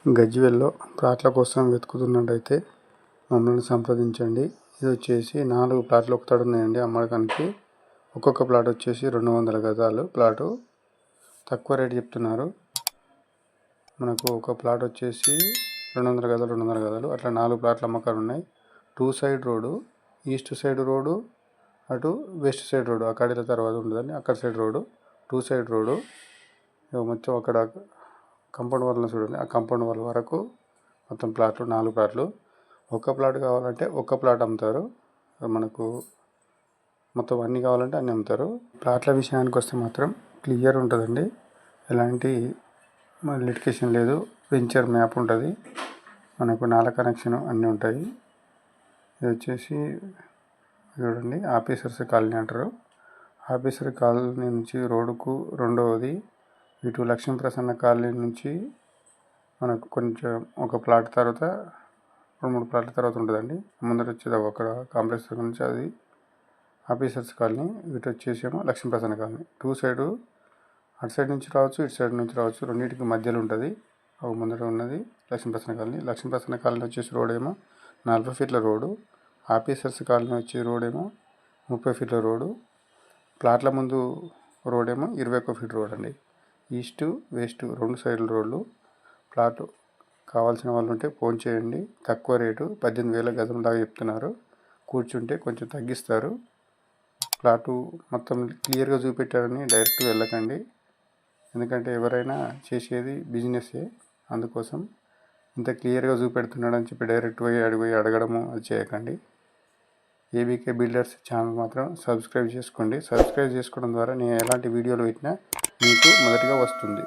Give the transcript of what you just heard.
గజ్వేల్లో ప్లాట్ల కోసం వెతుకుతున్నట్టయితే మమ్మల్ని సంప్రదించండి. ఇది వచ్చేసి 4 ప్లాట్లు ఒక తడు ఉన్నాయండి అమ్మకానికి. ఒక్కొక్క ప్లాట్ వచ్చేసి 200 గజాలు ప్లాటు. తక్కువ రేటు చెప్తున్నారు. మనకు ఒక ప్లాట్ వచ్చేసి 200 గజాలు అట్లా 4 ప్లాట్ల అమ్మకాలు ఉన్నాయి. 2 side road, east side road, అటు వెస్ట్ సైడ్ రోడ్డు, అక్కడిల తర్వాత ఉంటుందండి. అక్కడ సైడ్ రోడ్డు, 2 సైడ్ రోడ్డు. మొత్తం అక్కడ కాంపౌండ్ వాల్ చూడండి, ఆ కాంపౌండ్ వాల్ వరకు మొత్తం ప్లాట్లు 4 ప్లాట్లు. ఒక్క ప్లాట్ కావాలంటే ఒక్క ప్లాట్ అమ్ముతారు. మనకు మొత్తం అన్నీ కావాలంటే అన్నీ అమ్ముతారు. ప్లాట్ల విషయానికి వస్తే మాత్రం క్లియర్ ఉంటుందండి. ఎలాంటి లిటికేషన్ లేదు. వెంచర్ మ్యాప్ ఉంటుంది. మనకు నాల కనెక్షన్ అన్నీ ఉంటాయి. ఇది వచ్చేసి చూడండి ఆఫీసర్స్ కాలనీ అంటారు. ఆఫీసర్ కాలనీ నుంచి రోడ్డుకు రెండవది. ఇటు లక్ష్మీ ప్రసన్న కాలనీ నుంచి మనకు కొంచెం ఒక ప్లాట్ తర్వాత 2-3 ప్లాట్ల తర్వాత ఉంటుందండి. ముందర వచ్చేది అక్కడ కాంప్లెక్స్ నుంచి అది ఆఫీసర్స్ కాలనీ. ఇటు వచ్చేసేమో లక్ష్మీ ప్రసన్న కాలనీ. 2 సైడు అటు సైడ్ నుంచి రావచ్చు, ఇటు సైడ్ నుంచి రావచ్చు. రెండింటికి మధ్యలో ఉంటుంది. ఒక ముందర ఉన్నది లక్ష్మీ ప్రసన్న కాలనీ. లక్ష్మీ ప్రసన్న కాలనీ వచ్చేసి రోడ్ ఏమో 40 ఫీట్ల రోడ్డు. ఆఫీసర్స్ కాలనీ వచ్చే రోడ్ ఏమో 30 ఫీట్ల రోడ్డు. ప్లాట్ల ముందు రోడ్ ఏమో 21 ఫీట్ రోడ్ అండి. ఈస్ట్ వెస్ట్ 2 సైడ్ల రోడ్లు. ప్లాట్ కావాల్సిన వాళ్ళు ఉంటే ఫోన్ చేయండి. తక్కువ రేటు 18,000 గజం దాకా చెప్తున్నారు. కూర్చుంటే కొంచెం తగ్గిస్తారు. ప్లాటు మొత్తం క్లియర్గా చూపెట్టారని డైరెక్ట్ వెళ్ళకండి. ఎందుకంటే ఎవరైనా చేసేది బిజినెస్సే. అందుకోసం ఇంత క్లియర్గా చూపెడుతున్నాడని చెప్పి డైరెక్ట్ పోయి అడగడము అది చేయకండి. ఏబీకే బిల్డర్స్ ఛానల్ మాత్రం సబ్స్క్రైబ్ చేసుకోండి. సబ్స్క్రైబ్ చేసుకోవడం ద్వారా నేను ఎలాంటి వీడియోలు పెట్టినా మీకు మొదటిగా వస్తుంది.